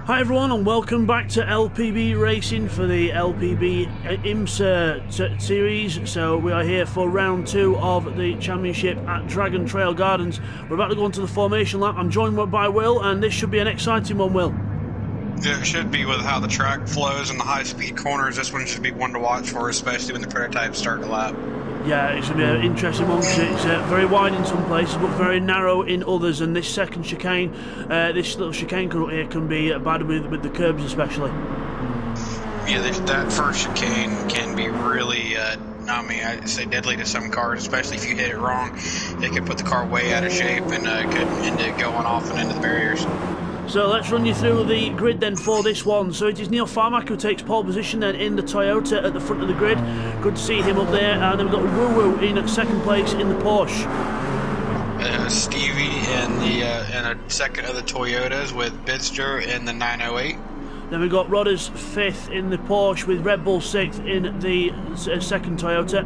Hi everyone and welcome back to LPB Racing for the LPB IMSA series. So we are here for round 2 of the championship at Dragon Trail Gardens. We're about to go on to the formation lap. I'm joined by Will, and this should be an exciting one, Will. Yeah, it should be with how the track flows and the high-speed corners. This one should be one to watch for, especially when the prototypes start to lap. Yeah, it's going to be an interesting one because it's very wide in some places but very narrow in others, and this second chicane, this little chicane here can be bad with the curbs especially. Yeah, that first chicane can be really, I'd say deadly to some cars, especially if you hit it wrong. It could put the car way out of shape and could end up going off and into the barriers. So let's run you through the grid then for this one. So it is Neil Farmack who takes pole position then in the Toyota at the front of the grid. Good to see him up there. And then we've got Woo Woo in at second place in the Porsche. Stevie in a second of the Toyotas with Bidster in the 908. Then we've got Rodders 5th in the Porsche with Red Bull 6th in the second Toyota.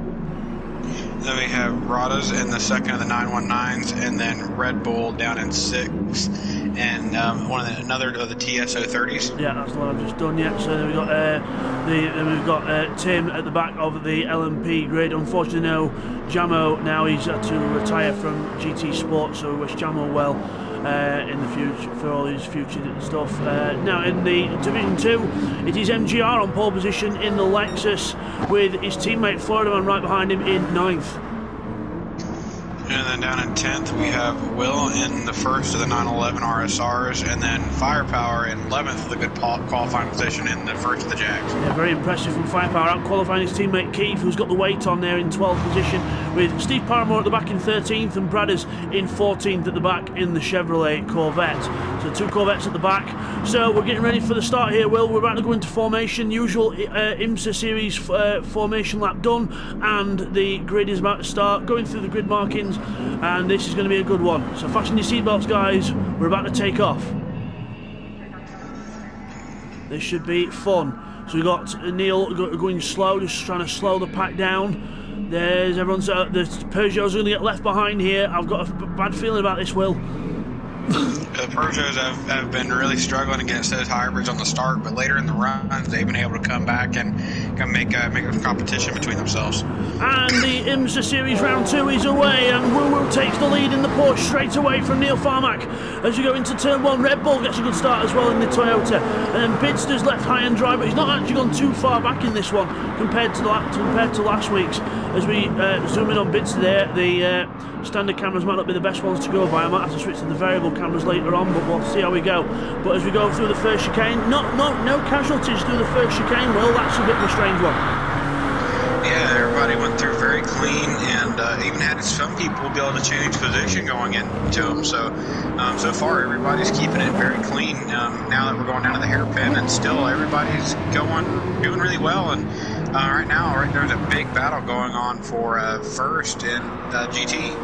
Then we have Radas in the second of the 919s, and then Red Bull down in 6th, and another of the TSO30s. Yeah, that's what I've just done. Yeah, so then we've got Tim at the back of the LMP grid. Unfortunately, no Jamo now. He's had to retire from GT Sport, so we wish Jamo well in the future for all his future stuff. Now in the Division 2, it is MGR on pole position in the Lexus with his teammate Florida Man right behind him in 9th. And then down in 10th, we have Will in the first of the 911 RSRs, and then Firepower in 11th with a good qualifying position in the first of the Jags. Yeah, very impressive from Firepower, out qualifying his teammate Keith, who's got the weight on there in 12th position, with Steve Paramore at the back in 13th and Bradders in 14th at the back in the Chevrolet Corvette. So 2 Corvettes at the back. So we're getting ready for the start here, Will. We're about to go into formation. Usual IMSA series formation lap done, and the grid is about to start. Going through the grid markings, and this is going to be a good one. So fasten your seatbelts, guys. We're about to take off. This should be fun. So we've got Neil going slow, just trying to slow the pack down. There's everyone's. The Peugeots are going to get left behind here. I've got a bad feeling about this, Will. The Peugeots have been really struggling against those hybrids on the start, but later in the runs they've been able to come back and make a competition between themselves. And the IMSA Series round 2 is away, and Woo Woo takes the lead in the Porsche straight away from Neil Farmack. As you go into turn 1, Red Bull gets a good start as well in the Toyota, and then Bidster's left high and dry, but he's not actually gone too far back in this one compared to last week's. As we zoom in on Bidster there, the standard cameras might not be the best ones to go by. I might have to switch to the variable cameras later on, but we'll see how we go. But as we go through the first chicane, no casualties through the first chicane. Well, that's a bit of a strange one. Yeah, everybody went through very clean, and even had some people be able to change position going into them. So, so far everybody's keeping it very clean. Now that we're going down to the hairpin, and still everybody's doing really well. And right now, there's a big battle going on for first in GT.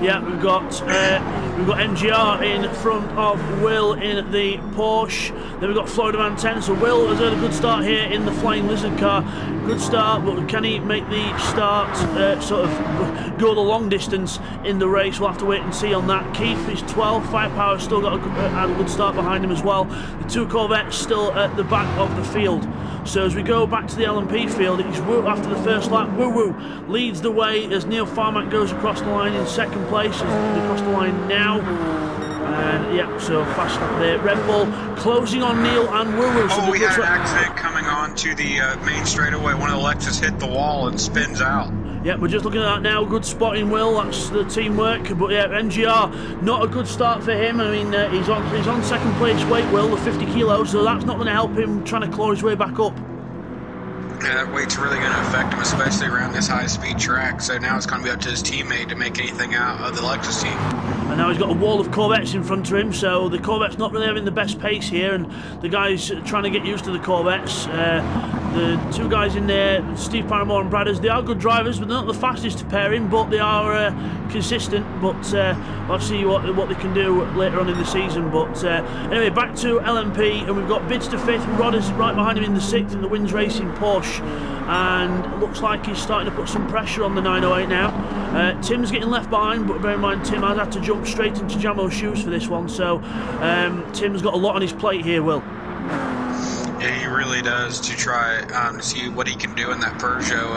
Yeah, we've got MGR in front of Will in the Porsche. Then we've got Florida Man 10. So Will has had a good start here in the Flying Lizard car. Good start, but can he make the start sort of go the long distance in the race? We'll have to wait and see on that. Keith is 12. Firepower's still got a good start behind him as well. The 2 Corvettes still at the back of the field. So as we go back to the LMP field, it's Woo after the first lap. Woo Woo leads the way as Neil Farmack goes across the line in second place. As they cross the line now. And yeah, so fast up there. Red Bull closing on Neil and Woo Woo. So we had an accident coming on to the main straightaway. One of the Lexus hit the wall and spins out. Yeah, we're just looking at that now. Good spotting, Will. That's the teamwork. But yeah, MGR, not a good start for him. I mean, he's on second place weight, Will, the 50 kilos, so that's not going to help him trying to claw his way back up. Yeah, that weight's really going to affect him, especially around this high-speed track. So now it's going to be up to his teammate to make anything out of the Lexus team. And now he's got a wall of Corvettes in front of him, so the Corvette's not really having the best pace here, and the guy's trying to get used to the Corvettes. The 2 guys in there, Steve Paramore and Bradders, they are good drivers, but they're not the fastest to pair in, but they are consistent. But we'll see what they can do later on in the season. But anyway, back to LMP, and we've got Bidster 5th, and Rodders right behind him in the 6th in the Wins Racing Porsche. And it looks like he's starting to put some pressure on the 908 now. Tim's getting left behind, but bear in mind Tim has had to jump straight into Jamo's shoes for this one, so Tim's got a lot on his plate here, Will. Yeah, he really does, to try to see what he can do in that Peugeot.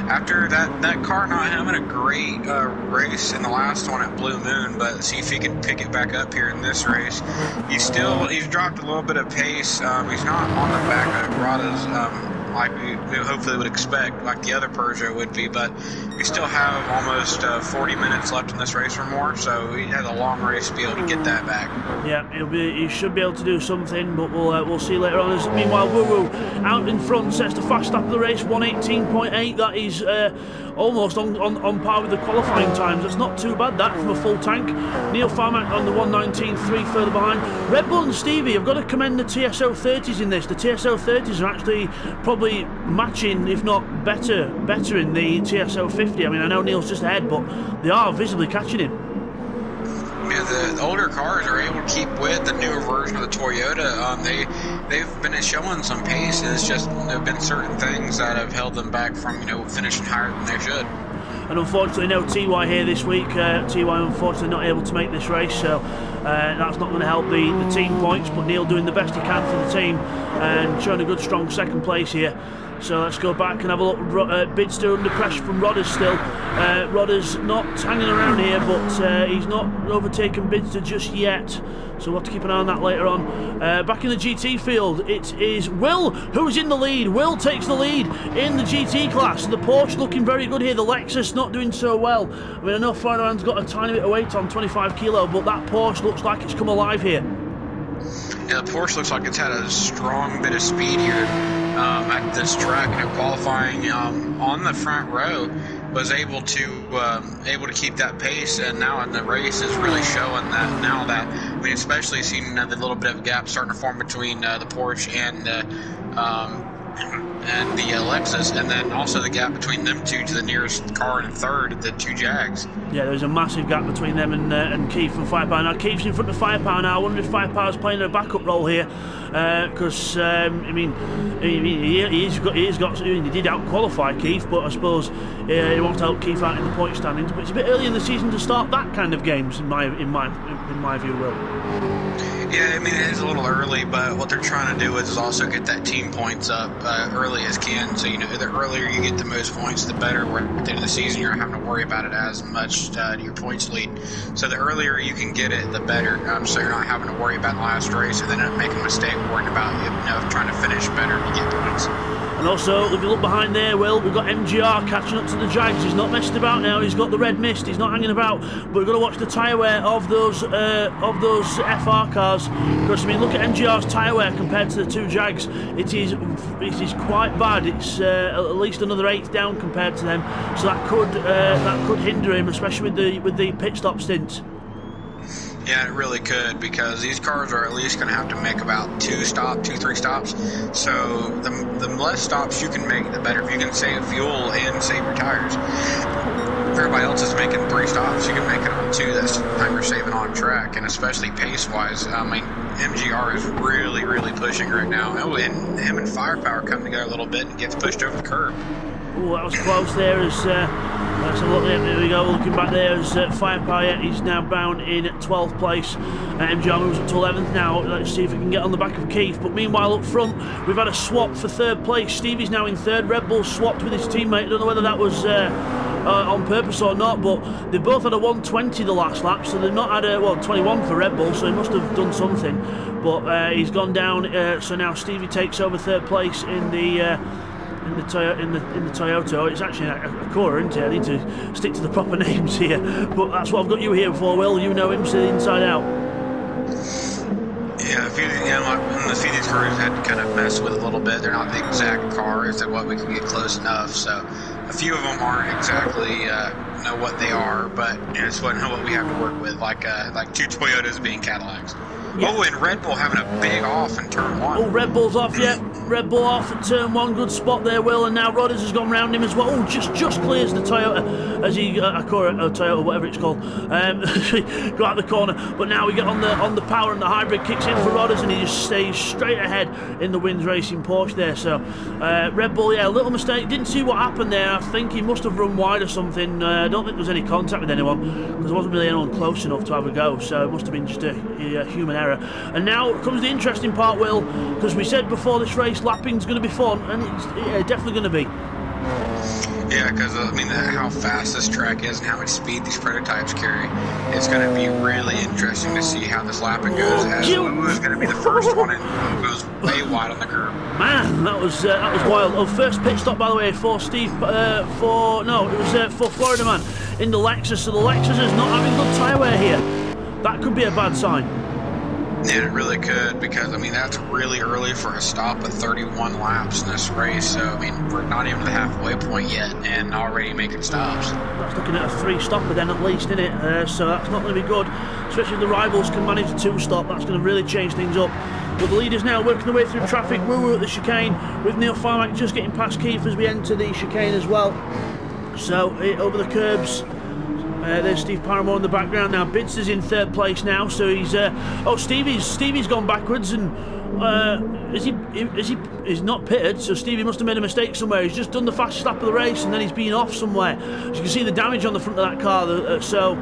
After that car not having a great race in the last one at Blue Moon, but see if he can pick it back up here in this race. He's dropped a little bit of pace. He's not on the back of Rada's like we hopefully would expect, like the other Peugeot would be, but we still have almost 40 minutes left in this race or more, so he has a long race to be able to get that back. Yeah, he should be able to do something, but we'll see later on. Meanwhile, Woo Woo out in front sets the fast lap of the race, 1:18.8. That is almost on par with the qualifying times. That's not too bad, that, from a full tank. Neil Farmack on the 1:19.3 further behind. Red Bull and Stevie, I've got to commend the TSO 30s in this. The TSO 30s are actually probably matching, if not better in the TSO 50. I mean, I know Neil's just ahead, but they are visibly catching him. Yeah, the older cars are able to keep with the newer version of the Toyota. They've been showing some pace. It's just there have been certain things that have held them back from finishing higher than they should. And unfortunately, no TY here this week. TY unfortunately not able to make this race, so that's not going to help the team points. But Neil doing the best he can for the team and showing a good, strong second place here. So let's go back and have a look. Bidster under pressure from Rodders still. Rodders not hanging around here, but he's not overtaken Bidster just yet. So we'll have to keep an eye on that later on. Back in the GT field, it is Will who's in the lead. Will takes the lead in the GT class. The Porsche looking very good here. The Lexus not doing so well. I mean, I know Ferdinand's got a tiny bit of weight on, 25 kilo, but that Porsche looks like it's come alive here. Yeah, the Porsche looks like it's had a strong bit of speed here at this track. Qualifying on the front row was able to keep that pace, and now in the race is really showing that. Now that, I mean, especially seeing the little bit of a gap starting to form between the Porsche and the Lexus, and then also the gap between them two to the nearest car in third, the two Jags. Yeah, there's a massive gap between them and Keith and Firepower. Now Keith's in front of Firepower now. I wonder if Firepower's playing a backup role here, because he did out-qualify Keith, but I suppose he wants to help Keith out in the point standings. But it's a bit early in the season to start that kind of games, in my view, Will. Yeah, I mean, it is a little early, but what they're trying to do is also get that team points up early as can. So, the earlier you get the most points, the better. Where at the end of the season, you're not having to worry about it as much to your points lead. So the earlier you can get it, the better. So you're not having to worry about the last race and then making a mistake, worrying about trying to finish better to get points. And also, if you look behind there, Will, we've got MGR catching up to the Jags. He's not messing about now. He's got the red mist. He's not hanging about. But we've got to watch the tyre wear of those FR cars. Because, I mean, look at MGR's tyre wear compared to the two Jags. It is quite bad. It's at least another 8th down compared to them. So that could hinder him, especially with the pit stop stints. Yeah, it really could, because these cars are at least going to have to make about 3 stops. So the less stops you can make, the better. If you can save fuel and save your tires. If everybody else is making 3 stops, you can make it on 2. That's the time you're saving on track, and especially pace-wise. I mean, MGR is really, really pushing right now. Oh, and him and Firepower come together a little bit and gets pushed over the curb. Oh, that was close there. Let's have a look there. There we go. Looking back there as Firepower is now bound in 12th place. MGR moves up to 11th now. Let's see if we can get on the back of Keith. But meanwhile, up front, we've had a swap for 3rd place. Stevie's now in 3rd. Red Bull swapped with his teammate. I don't know whether that was on purpose or not, but they both had a 120 the last lap, so they've not had a 21 for Red Bull, so he must have done something. But he's gone down. So now Stevie takes over 3rd place in the Toyota. It's actually a Cora, isn't it? I need to stick to the proper names here, but that's what I've got you here for, Will. You know him inside out. Yeah, a few of these cars had to kind of mess with a little bit. They're not the exact cars that what we can get close enough. So a few of them aren't exactly know what they are, but it's what we have to work with, like 2 Toyotas being Cadillacs. Yeah. Oh, and Red Bull having a big off in turn 1. Oh, Red Bull's off, yeah. Red Bull off at turn 1, good spot there, Will, and now Rodders has gone round him as well. Oh, just clears the Toyota as he Toyota, whatever it's called, go out the corner. But now we get on the power, and the hybrid kicks in for Rodders, and he just stays straight ahead in the Wins Racing Porsche there. So Red Bull, yeah, a little mistake. Didn't see what happened there. I think he must have run wide or something. I don't think there was any contact with anyone because there wasn't really anyone close enough to have a go. So it must have been just a human error. And now comes the interesting part, Will, because we said before this race lapping's going to be fun, and it's definitely going to be. Yeah, because I mean, how fast this track is and how much speed these prototypes carry, it's going to be really interesting to see how this lapping goes. As Lou is going to be the first one and goes way wide on the curb. Man, that was wild. Oh, first pit stop, by the way, for Steve. For Florida Man in the Lexus. So the Lexus is not having good tyre wear here. That could be a bad sign. Yeah, it really could, because I mean that's really early for a stop of 31 laps in this race. So I mean we're not even at the halfway point yet, and already making stops. That's looking at a 3-stopper then at least, isn't it? So that's not going to be good, especially if the rivals can manage a 2-stop. That's going to really change things up. But the leaders now working their way through traffic. Woo-woo at the chicane with Neil Farmack just getting past Keith as we enter the chicane as well. So over the curbs. There's Steve Paramore in the background now. Bitts is in 3rd place now, so he's Stevie's gone backwards, and he's not pitted, so Stevie must have made a mistake somewhere. He's just done the fastest lap of the race, and then he's been off somewhere. As you can see the damage on the front of that car. So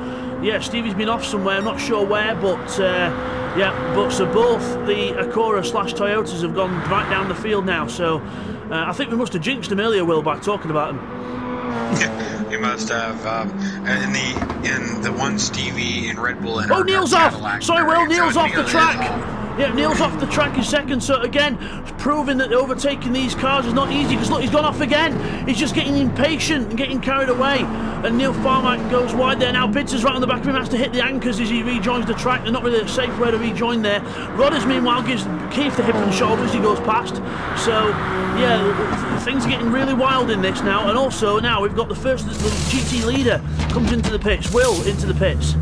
yeah, Stevie's been off somewhere. I'm not sure where, but so both the Acura / Toyotas have gone right down the field now. So I think we must have jinxed him earlier, Will, by talking about him. You must have. In the one Stevie in Red Bull and Neil's off. Sorry, Will. Neil's off the track. Yeah, Neil's off the track in second. So again, proving that overtaking these cars is not easy. Because look, he's gone off again. He's just getting impatient and getting carried away. And Neil Farmack goes wide there. Now Pitts is right on the back of him. Has to hit the anchors as he rejoins the track. They're not really a safe way to rejoin there. Rodders meanwhile gives Keith the hip and shoulder as he goes past. So yeah, things are getting really wild in this now. And also now we've got the GT leader comes into the pits. Will into the pits.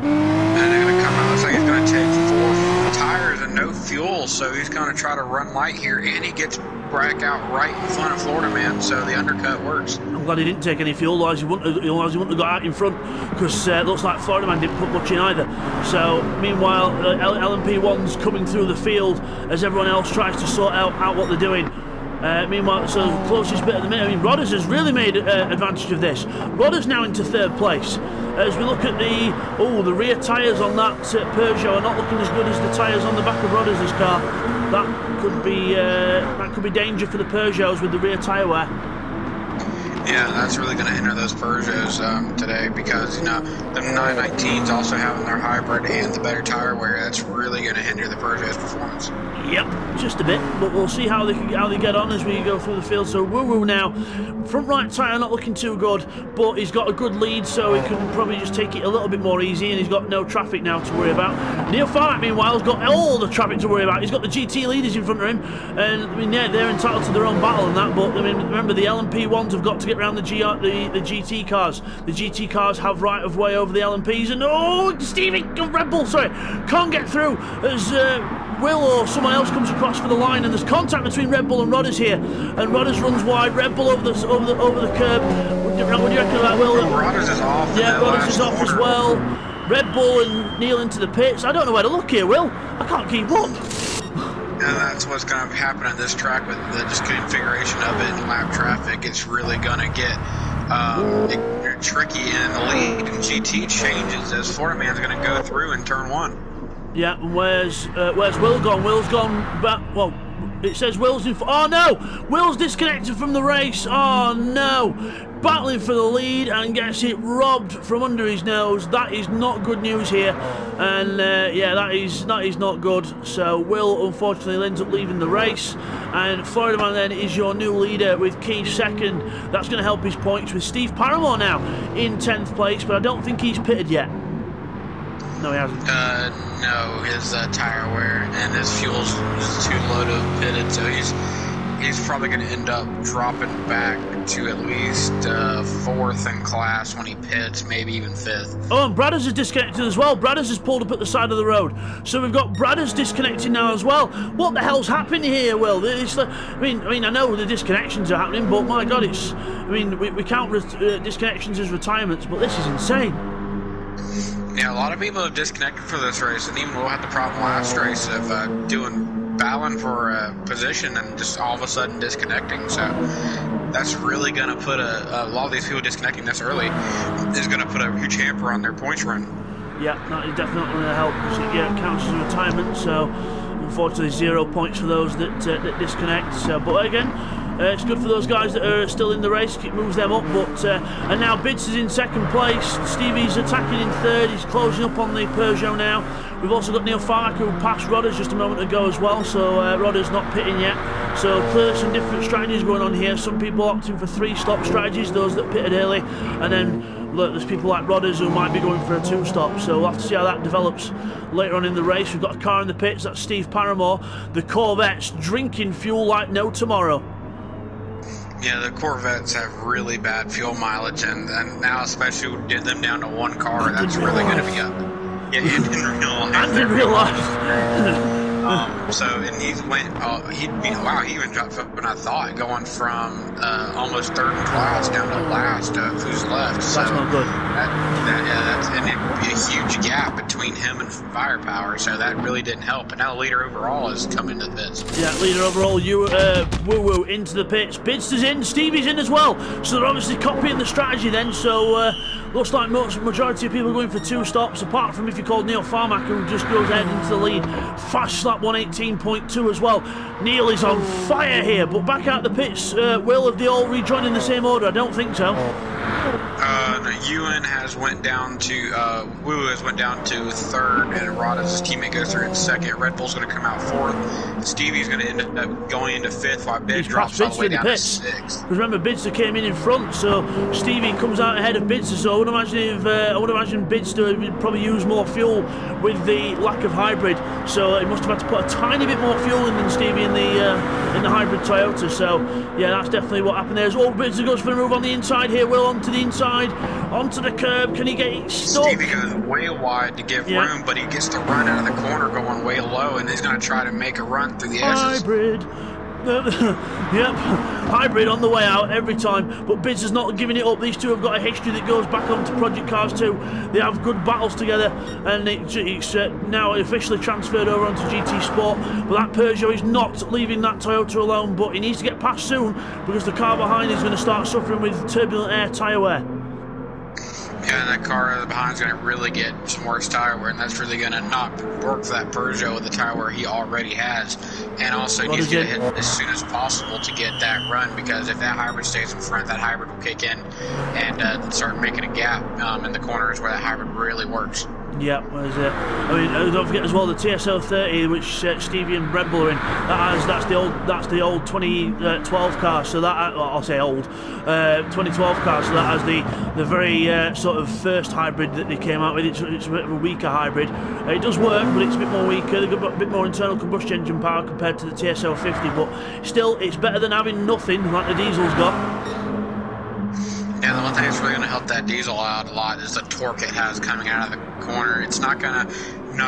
And they're going to come out. Looks like he's going to take 4 tires and no fuel, so he's going to try to run light here, and he gets back out right in front of Florida Man, so the undercut works. I'm glad he didn't take any fuel, otherwise he wouldn't have got out in front, because it looks like Florida Man didn't put much in either. So meanwhile, LMP1's coming through the field as everyone else tries to sort out what they're doing. Meanwhile, so the closest bit at the minute, I mean, Rodders has really made advantage of this. Rodders now into 3rd place. As we look at the rear tyres on that Peugeot are not looking as good as the tyres on the back of Rodders' car. That could be danger for the Peugeots with the rear tyre wear. Yeah, that's really going to hinder those Peugeots today, because, you know, the 919s also having their hybrid and the better tire wear. That's really going to hinder the Peugeot's performance. Yep, just a bit, but we'll see how they get on as we go through the field. So Woo-Woo now, front right tyre not looking too good, but he's got a good lead, so he can probably just take it a little bit more easy, and he's got no traffic now to worry about. Neil Farmack, meanwhile, has got all the traffic to worry about. He's got the GT leaders in front of him, and I mean, yeah, they're entitled to their own battle and that, but I mean, remember the LMP1s have got to get around the GT cars. The GT cars have right of way over the LMPs, and Stevie Red Bull, sorry, can't get through as Will or someone else comes across for the line, and there's contact between Red Bull and Rodders here, and Rodders runs wide. Red Bull over the curb. What do you reckon about Will? Rodders is off. Yeah, Rodders is off as well. Red Bull and Neil into the pits. I don't know where to look here, Will. I can't keep up. And that's what's going to happen on this track with the just configuration of it and lap traffic. It's really going to get tricky in the lead, and GT changes as Florida Man's going to go through in turn 1. Yeah, and where's Will gone? Will's gone back. Well, it says Will's in. Oh no! Will's disconnected from the race. Oh no! Battling for the lead and gets it robbed from under his nose. That is not good news here, and yeah, that is not good. So Will unfortunately ends up leaving the race, and Florida Man then is your new leader with Keith second. That's going to help his points with Steve Paramore now in 10th place, but I don't think he's pitted yet. No, he hasn't. No, his tire wear and his fuel's just too low to have pitted, so he's he's probably going to end up dropping back to at least 4th in class when he pits, maybe even 5th. Oh, and Bradders is disconnected as well. Bradders has pulled up at the side of the road. So we've got Bradders disconnecting now as well. What the hell's happening here, Will? I mean, I know the disconnections are happening, but my God, it's... I mean, we count disconnections as retirements, but this is insane. Yeah, a lot of people have disconnected for this race, and even Will had the problem last race of battling for a position and just all of a sudden disconnecting. So that's really going to put a lot of these people disconnecting this early is going to put a huge hamper on their points run. Yeah, that is definitely going to help because it counts as a retirement. So unfortunately, 0 points for those that disconnect. So, but again, it's good for those guys that are still in the race. It moves them up. But and now Bids is in 2nd place. Stevie's attacking in 3rd. He's closing up on the Peugeot now. We've also got Neil Fark who passed Rodders just a moment ago as well. So Rodders not pitting yet. So clearly some different strategies going on here. Some people opting for 3-stop strategies, those that pitted early, and then look, there's people like Rodders who might be going for a 2-stop. So we'll have to see how that develops later on in the race. We've got a car in the pits. That's Steve Paramore. The Corvette's drinking fuel like no tomorrow. Yeah, the Corvettes have really bad fuel mileage, and now especially we did them down to 1 car, that's really going to be up. Yeah, and in real life. And in real life. And he went, he even dropped up, and I thought, going from almost 3rd in class down to last, who's left. So that's not good. And it'd be a huge gap between him and Firepower, so that really didn't help. And now the leader overall has come into the pits. Yeah, leader overall, Woo Woo into the pits. Bidster's in, Stevie's in as well. So they're obviously copying the strategy then. So looks like majority of people are going for 2 stops, apart from if you call Neil Farmack, who just goes ahead into the lead. Fast slap 118.2 as well. Neil is on fire here, but back out the pits. Will, have they all rejoined in the same order? I don't think so. Ewan has went down to Woo has went down to 3rd, and Rod as his teammate goes through in 2nd. Red Bull's going to come out 4th. Stevie's going to end up going into 5th, while Bids drops all the way down to 6th. Because remember, Bidster came in front, so Stevie comes out ahead of Bidster. So I would imagine Bidster would probably use more fuel with the lack of hybrid. So he must have had to put a tiny bit more fuel in than Stevie in the hybrid Toyota. So yeah, that's definitely what happened there. Oh, Bidster goes for a move on the inside here. Will onto the inside, onto the curb. Can he get it stuck? Stevie goes way wide to give room, but he gets to run out of the corner going way low, and he's going to try to make a run through the edges. Hybrid. Yep, hybrid on the way out every time, but Bids is not giving it up. These two have got a history that goes back onto Project Cars 2. They have good battles together, and it's now officially transferred over onto GT Sport. But that Peugeot is not leaving that Toyota alone, but he needs to get past soon because the car behind is going to start suffering with turbulent air tyre wear. Yeah, and that car behind is going to really get some worse tire wear, and that's really going to not work for that Peugeot with the tire wear he already has. And also needs to get hit as soon as possible to get that run, because if that hybrid stays in front, that hybrid will kick in and start making a gap in the corners where that hybrid really works. Yeah, what is it? I mean, don't forget as well the TSO 30, which Stevie and Red Bull are in. That's the old 2012 car. So that I'll say old 2012 car. So that has the very sort of first hybrid that they came out with. It's a bit of a weaker hybrid. It does work, but it's a bit more weaker. They've got a bit more internal combustion engine power compared to the TSO 50. But still, it's better than having nothing like the diesel's got. Yeah, the one thing that's really going to help that diesel out a lot is the torque it has coming out of the corner. It's not going to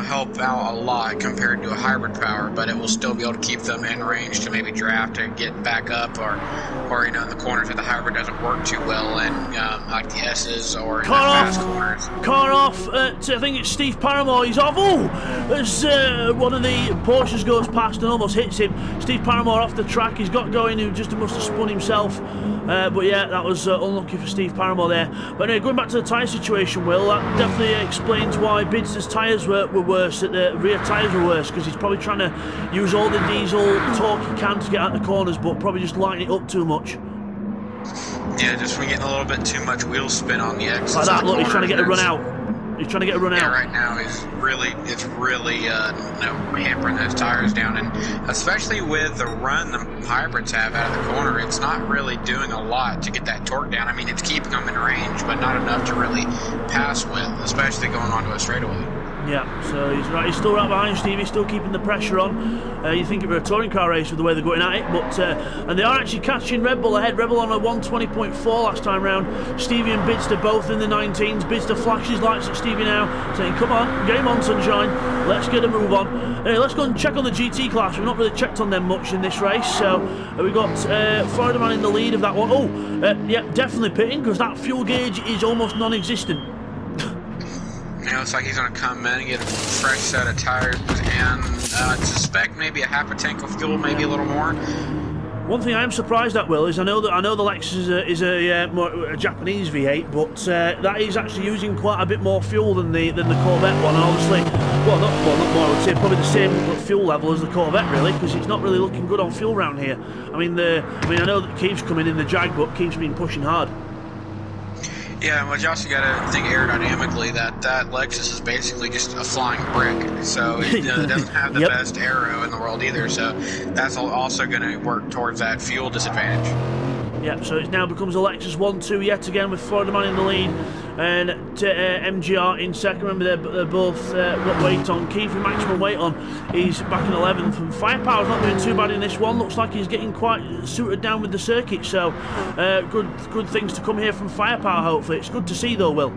help out a lot compared to a hybrid power, but it will still be able to keep them in range to maybe draft or get back up, or in the corners where the hybrid doesn't work too well, and like the S's or in the fast corners. Car off at, I think it's Steve Paramore. He's off. Oh, as one of the Porsches goes past and almost hits him. Steve Paramore off the track. He's got going, who just must have spun himself. But yeah, that was unlucky for Steve Paramore there. But anyway, going back to the tyre situation, Will, that definitely explains why Bids' tyres were worse, that the rear tyres were worse, because he's probably trying to use all the diesel torque he can to get out the corners, but probably just lighting it up too much. Yeah, just from getting a little bit too much wheel spin on the exits. Like that, look, he's trying to get a run out. He's trying to get a run out. Yeah, right now it's really hampering those tires down, and especially with the run the hybrids have out of the corner, it's not really doing a lot to get that torque down. I mean, it's keeping them in range, but not enough to really pass with, especially going onto a straightaway. Yeah, so he's still right behind Stevie, still keeping the pressure on. You think it were a touring car race with the way they're going at it, but and they are actually catching Red Bull ahead. Red Bull on a 1:20.4 last time round. Stevie and Bidster both in the 19s. Bidster flashes lights at Stevie now, saying, "Come on, game on, sunshine. Let's get a move on." Let's go and check on the GT class. We've not really checked on them much in this race, so we've got Florida Man in the lead of that one. Yeah, definitely pitting because that fuel gauge is almost non-existent. It looks like he's going to come in and get a fresh set of tires, and I suspect maybe a half a tank of fuel, maybe a little more. One thing I am surprised at, Will, is I know the Lexus is a Japanese V8, but that is actually using quite a bit more fuel than the Corvette one, and obviously, well, not more. I would say probably the same fuel level as the Corvette, really, because it's not really looking good on fuel round here. I mean, I know that Keith's coming in the Jag, but Keith's been pushing hard. Yeah, well, you also got to think aerodynamically that Lexus is basically just a flying brick, so it doesn't have the best aero in the world either, so that's also going to work towards that fuel disadvantage. Yeah, so it now becomes a Lexus 1-2 yet again with Florida Man in the lead and MGR in second. Remember, they're both got weight on. Keith with maximum weight on. He's back in 11th. And Firepower's not doing too bad in this one. Looks like he's getting quite suited down with the circuit. So good things to come here from Firepower, hopefully. It's good to see, though, Will.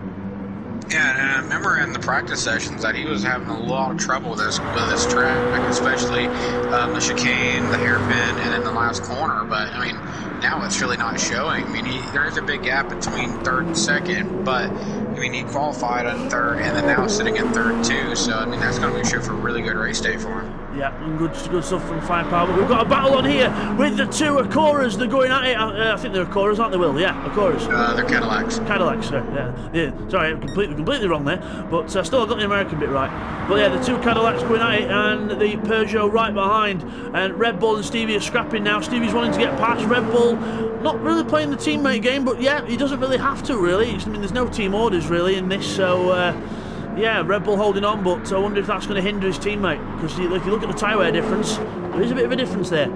Yeah, and I remember in the practice sessions that he was having a lot of trouble with this track, especially the chicane, the hairpin, and then the last corner. But I mean, now it's really not showing. I mean, there is a big gap between third and second, but I mean, he qualified on third, and then now sitting in third too. So I mean, that's going to be sure for a really good race day for him. Yeah, and good stuff from Firepower. But we've got a battle on here with the two Acuras. They're going at it. I think they're Acuras, aren't they, Will? Yeah, Acuras. They're Cadillacs. Cadillacs, yeah. Sorry, I'm completely wrong there. But still, I got the American bit right. But yeah, the two Cadillacs going at it, and the Peugeot right behind. And Red Bull and Stevie are scrapping now. Stevie's wanting to get past Red Bull. Not really playing the teammate game, but yeah, he doesn't really have to, really. I mean, there's no team orders, really, in this, so... yeah, Red Bull holding on, but I wonder if that's going to hinder his teammate, because if you look at the tyre wear difference, there is a bit of a difference there.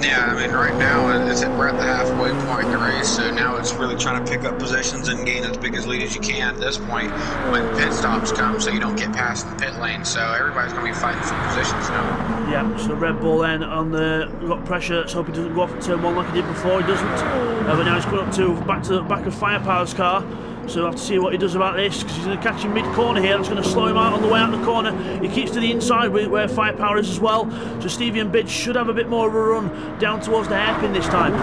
Yeah, I mean, right now we're at the halfway point in the race, so now it's really trying to pick up positions and gain as big as lead as you can at this point when pit stops come, so you don't get past the pit lane. So everybody's going to be fighting for positions now. Yeah, so Red Bull then got pressure. Let's hope he doesn't go off at turn one like he did before. He doesn't, but now he's coming up back to the back of Firepower's car. So we'll have to see what he does about this, because he's going to catch him mid-corner here. That's going to slow him out on the way out the corner. He keeps to the inside where Firepower is as well. So Stevie and Bidge should have a bit more of a run down towards the hairpin this time.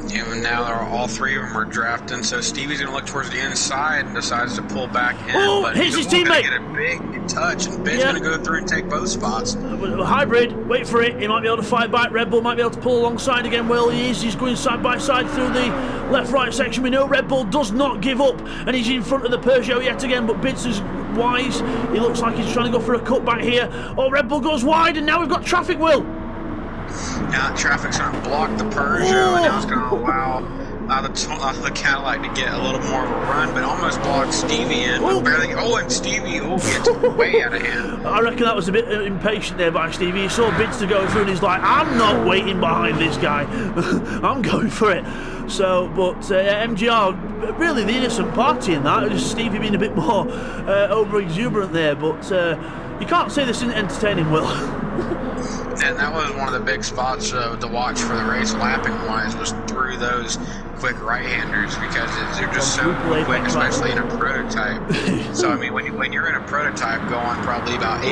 Yeah, and now all three of them are drafting. So Stevie's going to look towards the inside and decides to pull back in. Oh, but hits his teammate. Get a big touch, and Bidge's going to go through and take both spots. Hybrid, wait for it. He might be able to fight back. Red Bull might be able to pull alongside again. Well, he is. He's going side by side through the left-right section. We know Red Bull does not give up, and he's in front of the Peugeot yet again. But Bidge is wise. He looks like he's trying to go for a cutback here. Oh, Red Bull goes wide, and now we've got traffic, Will. Now traffic's going to block the Peugeot, and now it's going to allow the Cadillac to get a little more of a run, but almost blocks Stevie in. But barely. And Stevie gets way out of hand. I reckon that was a bit impatient there by Stevie. He saw Bidge to go through, and he's like, I'm not waiting behind this guy. I'm going for it. So, but MGR, really the innocent party in that. Just Stevie being a bit more over-exuberant there, but you can't say this isn't entertaining, Will. And that was one of the big spots to watch for the race, lapping-wise, was through those quick right-handers, because they're just so quick, especially in a prototype. So, I mean, when you're in a prototype going probably about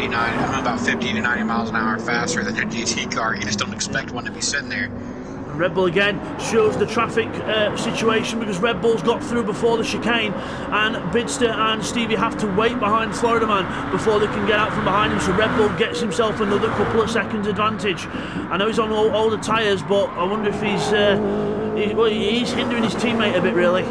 50 to 90 miles an hour faster than your GT car, you just don't expect one to be sitting there. Red Bull again shows the traffic situation, because Red Bull's got through before the chicane, and Bidster and Stevie have to wait behind Florida Man before they can get out from behind him. So Red Bull gets himself another couple of seconds advantage. I know he's on older tyres, but I wonder if he's hindering his teammate a bit, really.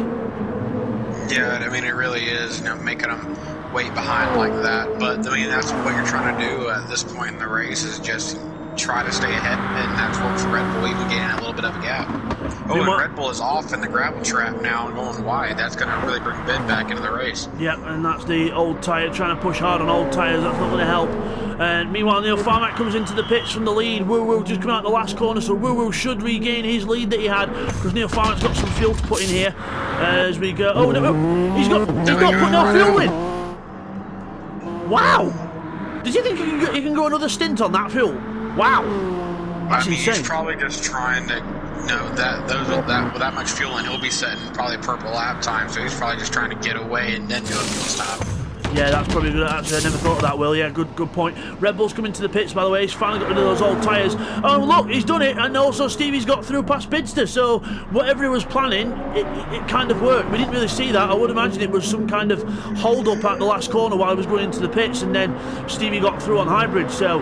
Yeah, I mean, it really is, making him wait behind like that. But I mean, that's what you're trying to do at this point in the race, is just try to stay ahead, and that's worked for Red Bull, even getting a little bit of a gap. Oh, and Red Bull is off in the gravel trap now and going wide. That's going to really bring Bid back into the race. Yeah, and that's the old tyre trying to push hard on old tyres. That's not going to help. And meanwhile, Neil Farmack comes into the pits from the lead. Woo Woo just coming out the last corner, so Woo Woo should regain his lead that he had, because Neil Farmack's got some fuel to put in here as we go. Oh no, he's got put no fuel in. Wow! Does he think he can go another stint on that fuel? Wow! That's insane. He's probably just trying to, with that much fuel, and he'll be setting probably purple lap time, so he's probably just trying to get away and then do a fuel stop. Yeah, that's probably good. Actually, I never thought of that, Will. Yeah, good point. Red Bull's coming to the pits, by the way. He's finally got rid of those old tyres. Oh, look, he's done it. And also, Stevie's got through past Bidster. So, whatever he was planning, it kind of worked. We didn't really see that. I would imagine it was some kind of hold-up at the last corner while he was going into the pits. And then Stevie got through on hybrid. So,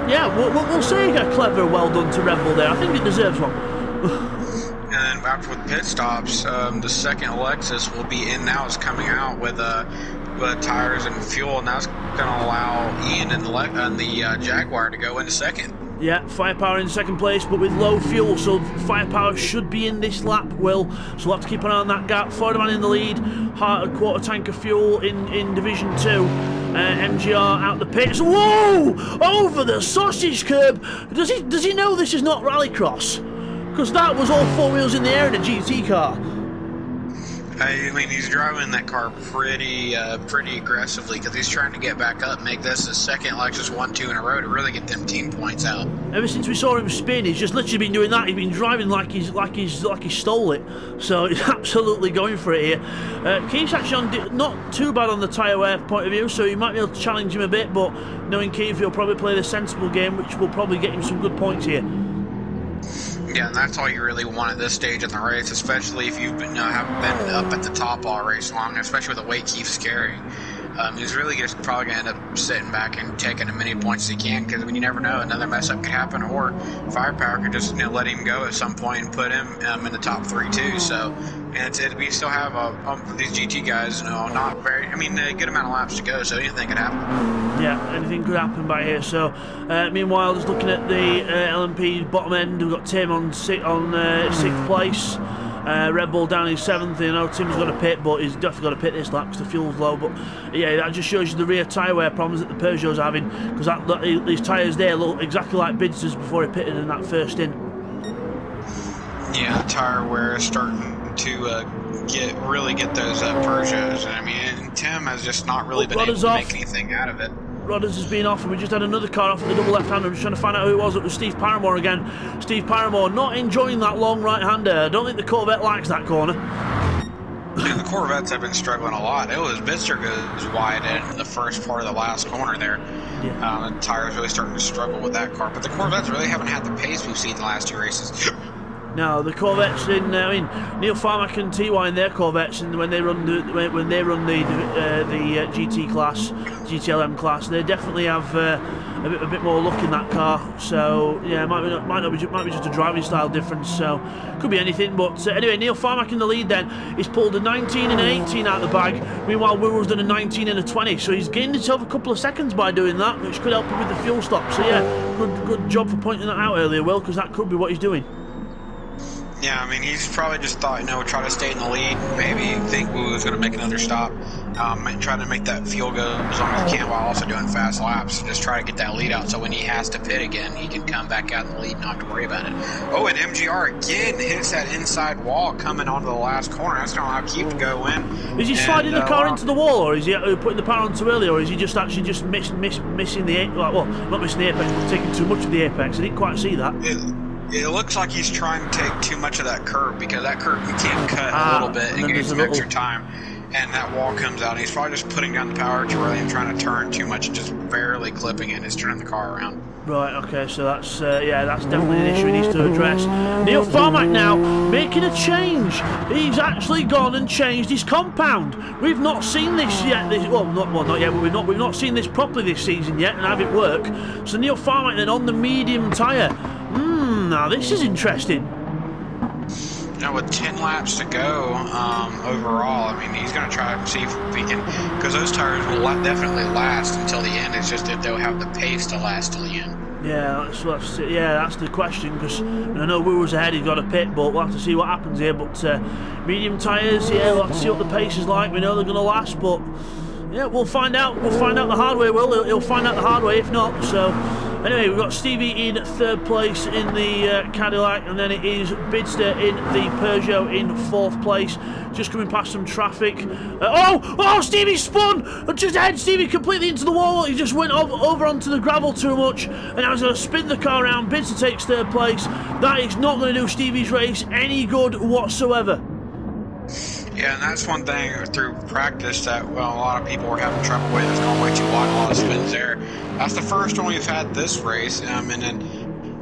yeah, we'll say a clever well done to Red Bull there. I think it deserves one. And after with pit stops, the second Lexus will be in now. It's coming out with tires and fuel, and that's going to allow Ian and the Jaguar to go into second. Yeah, Firepower in second place, but with low fuel, so Firepower should be in this lap, Will. So we'll have to keep an eye on that gap. Florida Man in the lead, a quarter tank of fuel in Division 2. MGR out the pits. Whoa! Over the sausage curb. Does he know this is not rallycross? Because that was all four wheels in the air in a GT car. I mean, he's driving that car pretty aggressively because he's trying to get back up, make this his second Lexus 1-2 in a row to really get them team points out. Ever since we saw him spin, he's just literally been doing that. He's been driving like he stole it. So he's absolutely going for it here. Keith's actually not too bad on the tyre wear point of view, so you might be able to challenge him a bit. But knowing Keith, he'll probably play the sensible game, which will probably get him some good points here. Yeah, and that's all you really want at this stage in the race, especially if you've haven't been up at the top all race long, especially with the weight Keith's carrying. He's really just probably going to end up sitting back and taking as many points as he can, because you never know, another mess up could happen, or Firepower could just let him go at some point and put him in the top 3 too. So, and we still have these GT guys, not very, a good amount of laps to go, so anything could happen. Yeah, anything could happen by here. So, meanwhile, just looking at the LMP bottom end, we've got Tim on 6th place. Red Bull down in 7th. You know, Tim's got a pit, but he's definitely got a pit this lap because the fuel's low. But yeah, that just shows you the rear tyre wear problems that the Peugeot's having, because these tyres there look exactly like Bidster's before he pitted in that first stint. Yeah, tyre wear is starting to really get those Peugeots. And Tim has just not really been able to make anything out of it. Rodders has been off, and we just had another car off at the double left-hander. I'm just trying to find out who it was. It was Steve Paramore again. Steve Paramore not enjoying that long right-hander. I don't think the Corvette likes that corner. Yeah, the Corvettes have been struggling a lot. It was Bidster goes wide in the first part of the last corner there. Yeah. The tires really starting to struggle with that car, but the Corvettes really haven't had the pace we've seen the last 2 races. No, the Corvettes in Neil Farmack and TY in their Corvettes, and when they run the GT class, GTLM class, they definitely have a bit more look in that car. So yeah, might be just a driving style difference. So could be anything. But anyway, Neil Farmack in the lead. Then he's pulled a 19 and an 18 out of the bag. Meanwhile, Wirrell's done a 19 and a 20. So he's gained himself a couple of seconds by doing that, which could help him with the fuel stop. So yeah, good job for pointing that out earlier, Will, because that could be what he's doing. Yeah, he's probably just thought, try to stay in the lead, maybe think we was going to make another stop, and try to make that fuel go as long as he can while also doing fast laps, just try to get that lead out so when he has to pit again, he can come back out in the lead and not have to worry about it. Oh, and MGR again hits that inside wall coming onto the last corner. That's not how Keith go in. Is he sliding the car into the wall, or is he putting the power on too early, or is he just actually missing the apex, well, not missing the apex, but taking too much of the apex? I didn't quite see that. It looks like he's trying to take too much of that curb, because that curb you can't cut a little bit and get some extra time, and that wall comes out, and he's probably just putting down the power too early and trying to turn too much and just barely clipping it, and it's turning the car around. Right, okay, so that's definitely an issue he needs to address. Neil Farmack now making a change. He's actually gone and changed his compound. We've not seen this yet. Not yet, but we've not seen this properly this season yet and have it work. So Neil Farmack then on the medium tyre. Now this is interesting. With 10 laps to go overall, he's going to try to see if he can, because those tires will definitely last until the end. It's just that they'll have the pace to last till the end. Yeah, that's the question, because I know Wirrell's ahead, he's got a pit, but we'll have to see what happens here. But medium tyres, yeah, we'll have to see what the pace is like. We know they're going to last, but yeah, we'll find out. We'll find out the hard way. He'll find out the hard way if not. So Anyway, we've got Stevie in third place in the Cadillac, and then it is Bidster in the Peugeot in fourth place. Just coming past some traffic. Oh, Stevie spun! Just ahead, Stevie completely into the wall. He just went over onto the gravel too much, and I was going to spin the car around. Bidster takes third place. That is not going to do Stevie's race any good whatsoever. Yeah, and that's one thing through practice that, well, a lot of people were having trouble with. It's going way too wide, a lot of spins there. That's the first one we've had this race, and then, I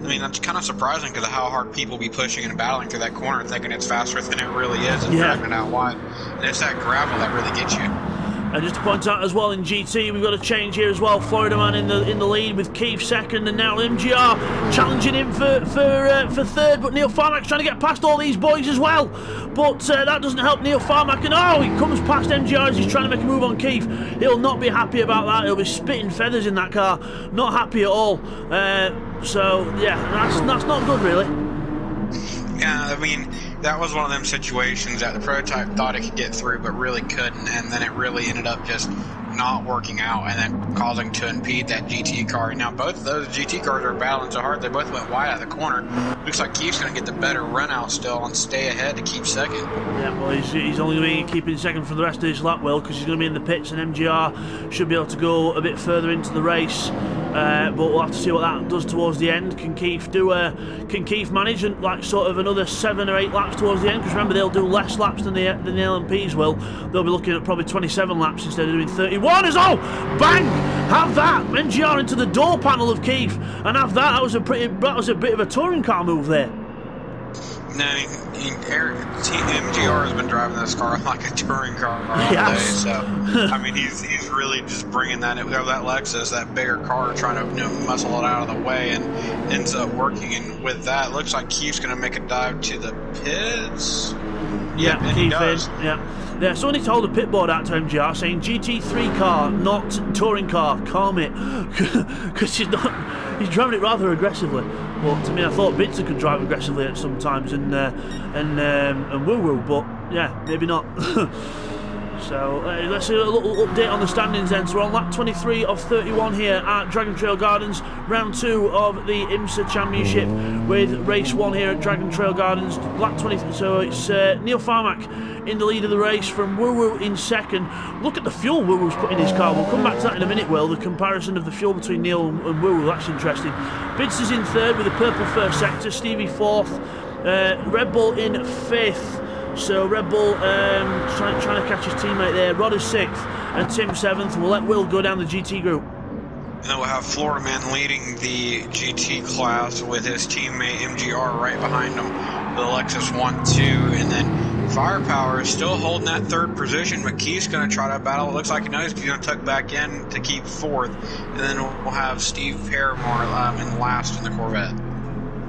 mean, that's kind of surprising because of how hard people be pushing and battling through that corner, thinking it's faster than it really is, and dragging it out wide. And it's that gravel that really gets you. And just to point out as well, in GT, we've got a change here as well. Florida Man in the lead with Keith second, and now MGR challenging him for third. But Neil Farmack's trying to get past all these boys as well. But that doesn't help Neil Farmack. And he comes past MGR as he's trying to make a move on Keith. He'll not be happy about that. He'll be spitting feathers in that car. Not happy at all. So yeah, that's not good really. Yeah, I mean, that was one of them situations that the prototype thought it could get through, but really couldn't, and then it really ended up just not working out and then causing to impede that GT car. Now, both of those GT cars are battling so hard, they both went wide out of the corner. Looks like Keith's going to get the better run out still and stay ahead to keep second. Yeah, well, he's only going to be keeping second for the rest of his lap, Will, because he's going to be in the pits, and MGR should be able to go a bit further into the race. But we'll have to see what that does towards the end. Can Keith manage and like sort of another 7 or 8 laps towards the end? Because remember, they'll do less laps than the LMPs will. They'll be looking at probably 27 laps instead of doing 31. Bang! Have that! MGR into the door panel of Keith, and have that. That was a bit of a touring car move there. No, MGR has been driving this car like a touring car all day, so I mean he's really just bringing that Lexus, that bigger car, trying to muscle it out of the way, and ends up working. And with that, looks like Keith's going to make a dive to the pits. Yeah, and he does. Yeah, somebody told a pit board out to MGR saying GT3 car, not touring car. Calm it, because he's driving it rather aggressively. Well, to me, I thought Bitzer could drive aggressively at some times and woo-woo, but yeah, maybe not. So let's see a little update on the standings then. So we're on lap 23 of 31 here at Dragon Trail Gardens, round 2 of the IMSA Championship with race 1 here at Dragon Trail Gardens. Lap 20. So it's Neil Farmack in the lead of the race from Woo Woo in second. Look at the fuel Woo Woo's put in his car. We'll come back to that in a minute, Will. The comparison of the fuel between Neil and Woo Woo, that's interesting. Bids in third with the purple first sector, Stevie fourth, Red Bull in 5th. So Red Bull trying to catch his teammate there. Rod is 6th and Tim 7th. We'll let Will go down the GT group. And then we'll have Florida Man leading the GT class with his teammate MGR right behind him. The Lexus 1-2, and then Firepower is still holding that third position. McKee's going to try to battle. It looks like he knows he's going to tuck back in to keep 4th. And then we'll have Steve Paramore in last in the Corvette.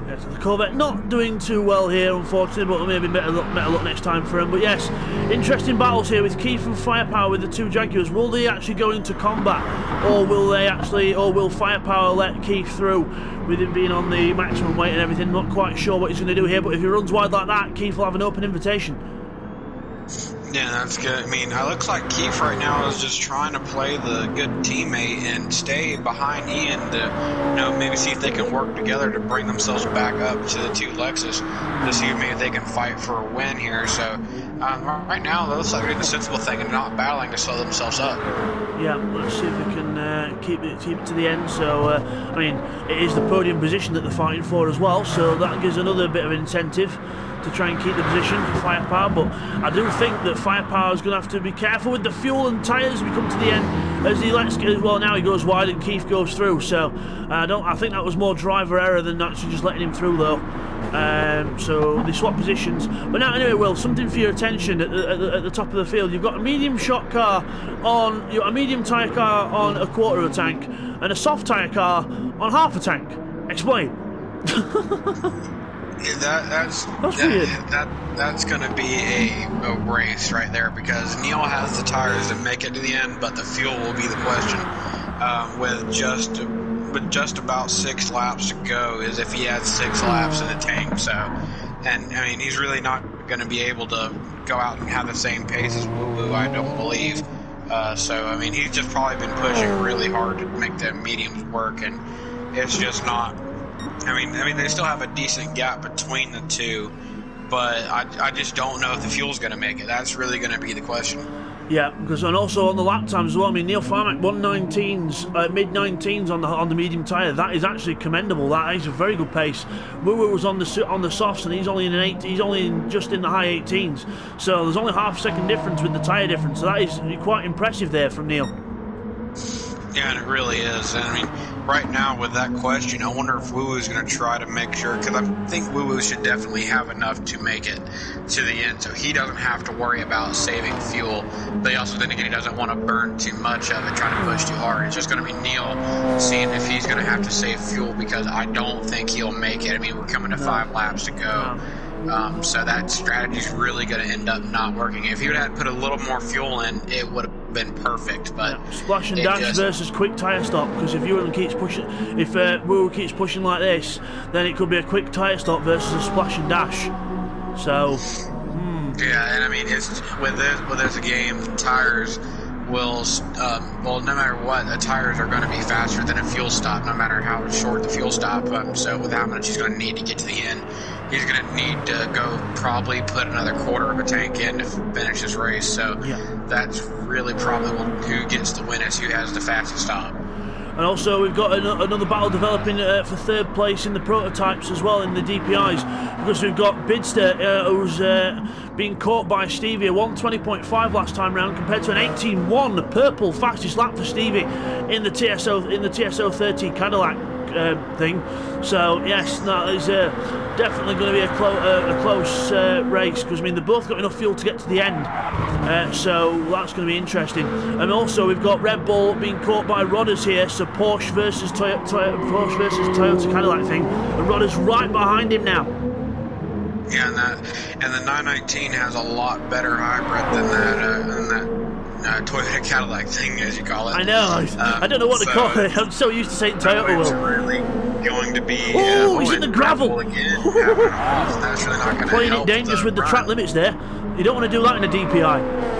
Yes, the Corvette not doing too well here, unfortunately, but maybe better luck next time for him. But yes, interesting battles here with Keith and Firepower with the 2 Jaguars. Will they actually go into combat, or will Firepower let Keith through with him being on the maximum weight and everything? Not quite sure what he's going to do here, but if he runs wide like that, Keith will have an open invitation. Yeah, that's good. I mean, it looks like Keith right now is just trying to play the good teammate and stay behind Ian to, maybe see if they can work together to bring themselves back up to the 2 Lexus to see maybe if they can fight for a win here. So right now, it looks like they're doing the sensible thing and not battling to slow themselves up. Yeah, let's see if we can keep it to the end. So, I mean, it is the podium position that they're fighting for as well, so that gives another bit of incentive to try and keep the position for Firepower. But I do think that Firepower is going to have to be careful with the fuel and tyres as we come to the end, as he lets well, now he goes wide and Keith goes through. So I think that was more driver error than actually just letting him through though. So they swap positions. But now anyway, Will, something for your attention at the top of the field. You've got a medium shot car on, a medium tyre car on a quarter of a tank, and a soft tyre car on half a tank. Explain. That's weird. That's going to be a race right there, because Neil has the tires to make it to the end, but the fuel will be the question. With just about 6 laps to go, is if he has 6 laps in the tank. So, and I mean, he's really not going to be able to go out and have the same pace as Woo Woo, I don't believe. So I mean, he's just probably been pushing really hard to make the mediums work, and it's just not. I mean, they still have a decent gap between the two, but I just don't know if the fuel's going to make it. That's really going to be the question. Yeah, because and also on the lap times as well. I mean, Neil Farmack 1:19s, mid-19s on the medium tyre. That is actually commendable. That is a very good pace. Woo was on the softs, and he's only just in the high 18s. So there's only half a second difference with the tyre difference. So that is quite impressive there from Neil. Yeah, and it really is. And I mean, right now with that question, I wonder if Woo is going to try to make sure, because I think Woo should definitely have enough to make it to the end, so he doesn't have to worry about saving fuel. But he also, then again, he doesn't want to burn too much of it, trying to push too hard. It's just going to be Neil seeing if he's going to have to save fuel, because I don't think he'll make it. I mean, we're coming to 5 laps to go. So that strategy is really going to end up not working. If he would have put a little more fuel in, it would have been perfect. But splash and dash versus quick tyre stop, because if Ewan keeps pushing, if Woo keeps pushing like this, then it could be a quick tyre stop versus a splash and dash. So yeah, and I mean, it's with this game, the tires will well, no matter what, the tires are going to be faster than a fuel stop, no matter how short the fuel stop. So with how much he's going to need to get to the end, he's going to need to go probably put another quarter of a tank in to finish this race. So that's really probably who gets the win, is who has the fastest stop. And also we've got another battle developing for third place in the prototypes as well, in the DPIs, because we've got Bidster who's being caught by Stevie, a 1:20.5 last time round compared to an 18:1, the purple fastest lap for Stevie in the TSO 30 Cadillac thing. So yes, that is definitely going to be a close race, because I mean, they've both got enough fuel to get to the end, so that's going to be interesting. And also we've got Red Bull being caught by Rodders here, so Porsche versus Toyota Cadillac thing, and Rodders right behind him now. Yeah, and the 919 has a lot better hybrid than that Toyota Cadillac thing, as you call it. I know. I don't know what to call it. I'm so used to saying Toyota. It's really going to be. He's in the gravel. Again, that's really not going to playing it dangerous with the track limits there. You don't want to do that in a DPI.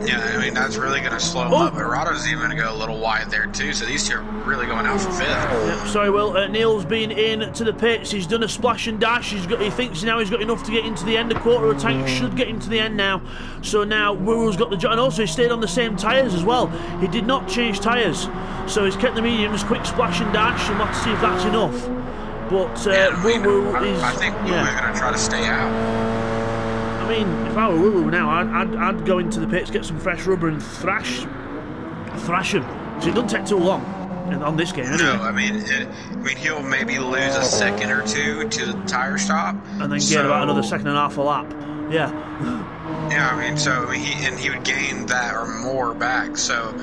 Yeah, I mean, that's really going to slow him up. But Rado's even going to go a little wide there, too. So these two are really going out for 5th. Yep, sorry, Will. Neil's been in to the pits. He's done a splash and dash. He thinks now he's got enough to get into the end. A quarter of a tank should get into the end now. So now Wuru's got the job. And also he stayed on the same tyres as well. He did not change tyres. So he's kept the mediums, quick splash and dash. And we'll have to see if that's enough. But Wuru is... I think Wuru's going to try to stay out. I mean, if I were Woo now, I'd go into the pits, get some fresh rubber and thrash him. So it doesn't take too long on this game, anyway. No, I mean, he'll maybe lose a second or two to the tire stop, and then get about another second and a half a lap. Yeah. Yeah, I mean, so he would gain that or more back. So,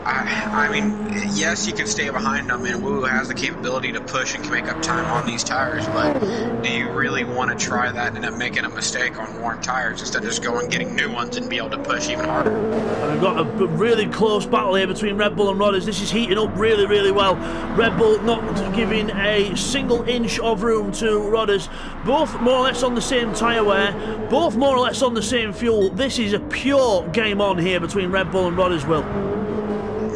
I mean, yes, you can stay behind him, and Woo has the capability to push and can make up time on these tires, but do you really want to try that and end up making a mistake on worn tires instead of just going getting new ones and be able to push even harder? And we've got a really close battle here between Red Bull and Rodders. This is heating up really, really well. Red Bull not giving a single inch of room to Rodders. Both more or less on the same tyre wear, both more or less on the same fuel. This is a pure game on here between Red Bull and Rodders, Will.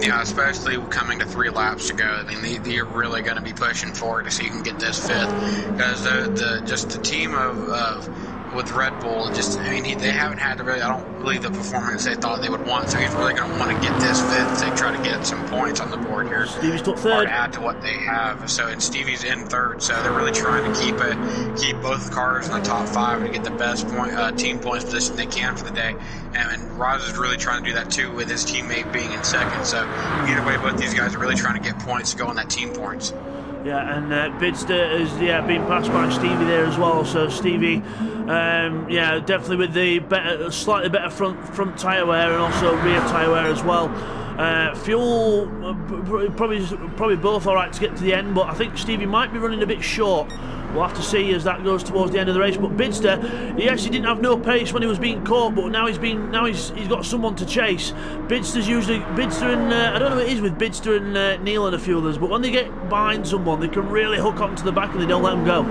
Yeah, especially coming to 3 laps to go. I mean, you're really going to be pushing for it to see who can get this 5th, because the team of with Red Bull, they haven't had I don't believe the performance they thought they would want. So he's really going to want to get this 5th to try to get some points on the board here. Stevie's took 3rd. Or to add to what they have. So and Stevie's in 3rd. So they're really trying to keep both cars in the top 5 to get the best team points position they can for the day. And Roz is really trying to do that too, with his teammate being in 2nd. So either way, both these guys are really trying to get points to go on that team points. Yeah, and Bidster is being passed by Stevie there as well. So Stevie, definitely with the slightly better front tyre wear and also rear tyre wear as well. Fuel probably both all right to get to the end, but I think Stevie might be running a bit short. We'll have to see as that goes towards the end of the race. But Bidster, yes, he didn't have no pace when he was being caught, but now he's got someone to chase. Bidster and I don't know what it is with Bidster and Neil and a few others, but when they get behind someone, they can really hook onto the back and they don't let them go.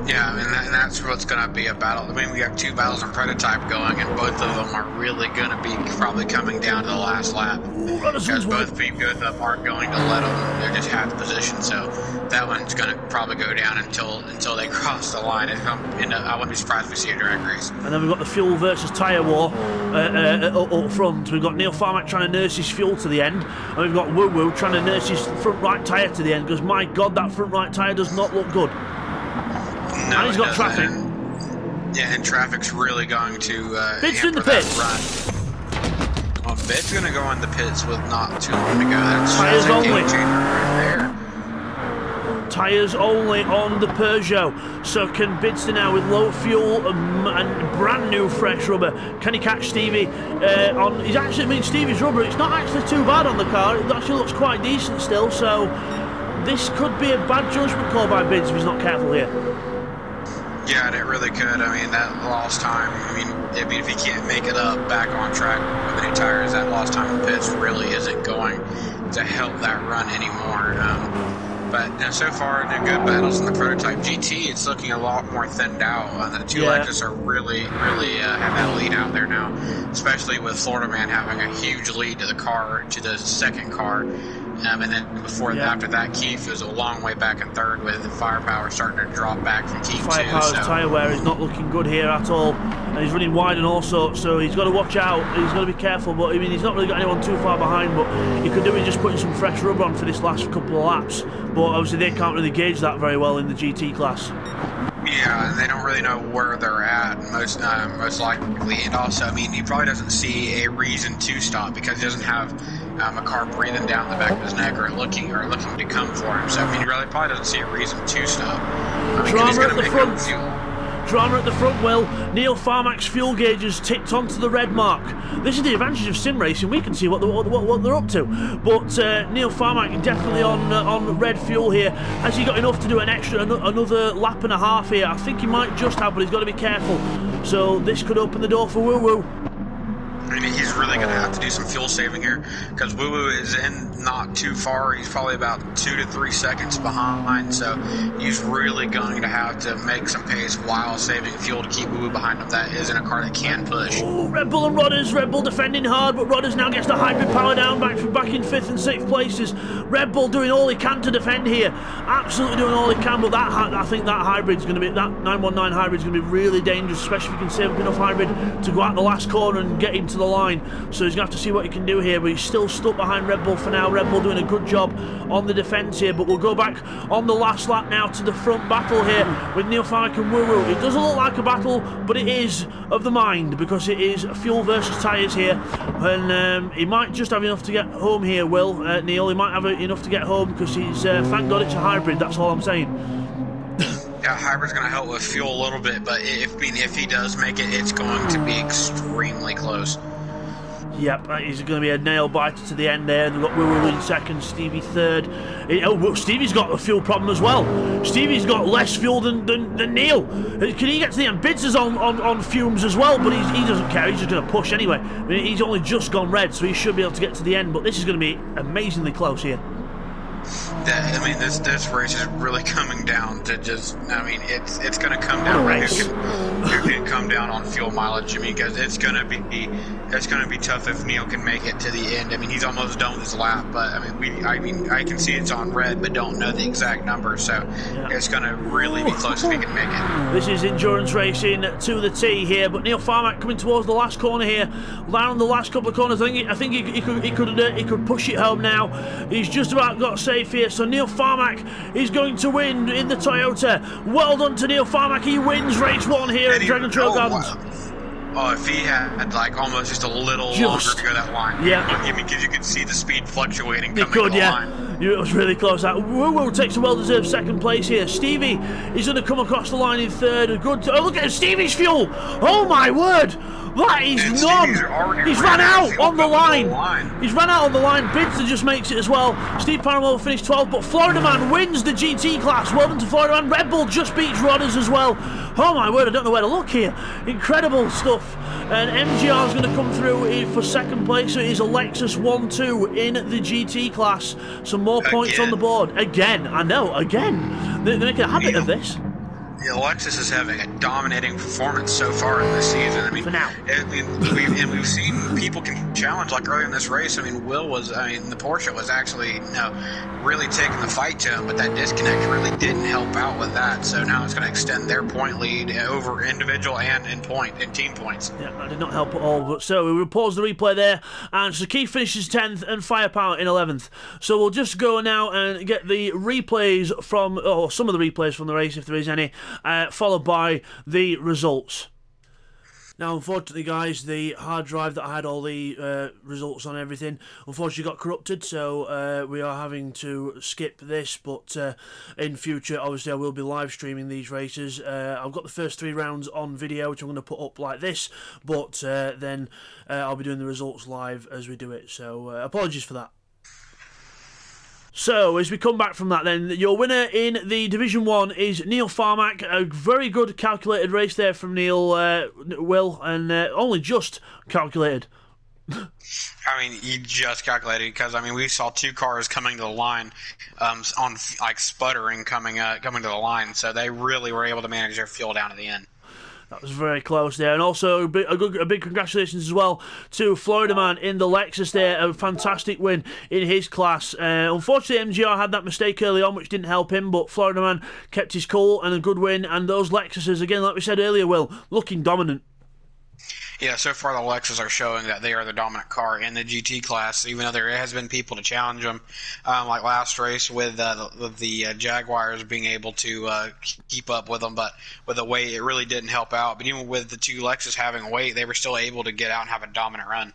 Yeah, and that's what's going to be a battle. I mean, we have 2 battles on prototype going, and both of them are really going to be probably coming down to the last lap. Because both of them aren't going to let them. They're just half position, so that one's going to probably go down until they cross the line. I wouldn't be surprised if we see a drag race. And then we've got the fuel versus tyre war up front. We've got Neil Farmack trying to nurse his fuel to the end, and we've got Woo Woo trying to nurse his front right tyre to the end, because my God, that front right tyre does not look good. No, and he's got traffic. And traffic's really going to Bid's in the that pits. Run. Well, Bid's going to go in the pits with not too long to go. Tyres that's a only. game changer right there. Tyres only on the Peugeot. So can Bidster now with low fuel and brand new fresh rubber? Can he catch Stevie on? He's actually, I mean, Stevie's rubber, it's not actually too bad on the car. It actually looks quite decent still. So this could be a bad judgment call by Bids if he's not careful here. Yeah, it really could. I mean, that lost time. I mean, if he can't make it up back on track with any tires, that lost time in pits really isn't going to help that run anymore. But so far, in the good battles in the prototype GT, it's looking a lot more thinned out. The two Lexus are really have that lead out there now, especially with Florida Man having a huge lead to the second car. And then after that, Keith is a long way back in third, with the firepower starting to drop back from Keith too. Firepower's tyre wear is not looking good here at all, and he's running wide and all sorts, so he's got to watch out. He's got to be careful, but I mean, he's not really got anyone too far behind, but he could do with just putting some fresh rubber on for this last couple of laps. But obviously they can't really gauge that very well in the GT class. Yeah, and they don't really know where they're at, most likely. And also, I mean, he probably doesn't see a reason to stop because he doesn't have a car breathing down the back of his neck or looking to come for him. So, I mean, he really probably doesn't see a reason to stop. Drama at the front. Drama at the front, Will. Neil Farmack's fuel gauge has ticked onto the red mark. This is the advantage of sim racing. We can see what they're up to. But Neil Farmack definitely on red fuel here. Has he got enough to do another lap and a half here? I think he might just have, but he's got to be careful. So this could open the door for Woo Woo. I mean, he's really going to have to do some fuel saving here because Woo Woo is in not too far. He's probably about 2 to 3 seconds behind, so he's really going to have to make some pace while saving fuel to keep Woo Woo behind him. That is in a car that can push. Oh, Red Bull and Rodders. Red Bull defending hard, but Rodders now gets the hybrid power down back in 5th and 6th places. Red Bull doing all he can to defend here. Absolutely doing all he can, but I think that hybrid's going to be, that 919 hybrid's going to be really dangerous, especially if he can save up enough hybrid to go out the last corner and get into the line. So he's going to have to see what he can do here, but he's still stuck behind Red Bull for now. Red Bull doing a good job on the defence here, but we'll go back on the last lap now to the front battle here with Neil Farmack and Woo Woo. It doesn't look like a battle, but it is of the mind because it is fuel versus tyres here, and he might just have enough to get home here, Will. Neil, he might have enough to get home because he's, thank God it's a hybrid, that's all I'm saying. Yeah, hybrid's going to help with fuel a little bit, but if he does make it, it's going to be extremely close. Yep, he's going to be a nail biter to the end there. They've got Woo Woo in second, Stevie third. Stevie's got a fuel problem as well. Stevie's got less fuel than Neil. Can he get to the end? Bids is on fumes as well, but he doesn't care. He's just going to push anyway. I mean, he's only just gone red, so he should be able to get to the end, but this is going to be amazingly close here. I mean, this race is really coming down to just, I mean, it's going to come down who can come down on fuel mileage. I mean, because it's going to be tough if Neil can make it to the end. I mean, he's almost done with his lap, but I mean, I can see it's on red, but don't know the exact number, so it's going to really be close if he can make it. This is endurance racing to the T here, but Neil Farmack coming towards the last corner here, down the last couple of corners. I think he could push it home now. He's just about got safe here. So Neil Farmack is going to win in the Toyota. Well done to Neil Farmack. He wins race 1 here at Dragon Trail Gardens. Oh, if he had like almost just a little longer to go that line. Yeah. I mean, because you could see the speed fluctuating coming to the line. It was really close. Woo Woo takes a well-deserved second place here. Stevie is going to come across the line in third. Look at Stevie's fuel. Oh my word. That is none. He's run out on the line. He's run out on the line. Bidster just makes it as well. Steve Paramore finished 12th, but Florida Man wins the GT class. Well done to Florida Man. Red Bull just beats Rodders as well. Oh my word, I don't know where to look here. Incredible stuff. And MGR is going to come through for second place. So it is a Lexus 1-2 in the GT class. Some more points on the board. Again, I know, again. They're making a habit of this. Lexus is having a dominating performance so far in this season. I mean, For now. we've seen people can challenge like earlier in this race. I mean, the Porsche was actually really taking the fight to him, but that disconnect really didn't help out with that. So now it's going to extend their point lead over individual and in team points. Yeah, that did not help at all. But so we will pause the replay there, and Keith finishes 10th and Firepower in 11th. So we'll just go now and get the replays from, or some of the replays from the race, if there is any, followed by the results. Now, unfortunately, guys, the hard drive that I had all the results on everything, unfortunately got corrupted, so we are having to skip this, but in future, obviously, I will be live streaming these races. I've got the first 3 rounds on video, which I'm going to put up like this, but then I'll be doing the results live as we do it, so apologies for that. So, as we come back from that then, your winner in the Division 1 is Neil Farmack. A very good calculated race there from Neil, Will, and only just calculated. I mean, you just calculated because, I mean, we saw 2 cars coming to the line on, like, sputtering coming to the line, so they really were able to manage their fuel down to the end. That was very close there. And also a big congratulations as well to Florida Man in the Lexus there. A fantastic win in his class. Unfortunately, MGR had that mistake early on, which didn't help him, but Florida Man kept his cool and a good win. And those Lexuses, again, like we said earlier, Will, looking dominant. Yeah, so far the Lexus are showing that they are the dominant car in the GT class, even though there has been people to challenge them, like last race with the Jaguars being able to keep up with them, but with the weight, it really didn't help out. But even with the 2 Lexus having weight, they were still able to get out and have a dominant run.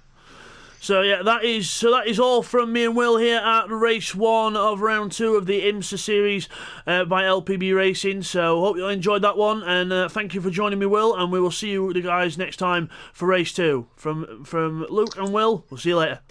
So yeah, that is all from me and Will here at race 1 of round 2 of the IMSA series by LPB Racing. So hope you enjoyed that one, and thank you for joining me, Will. And we will see you the guys next time for race 2. From Luke and Will, we'll see you later.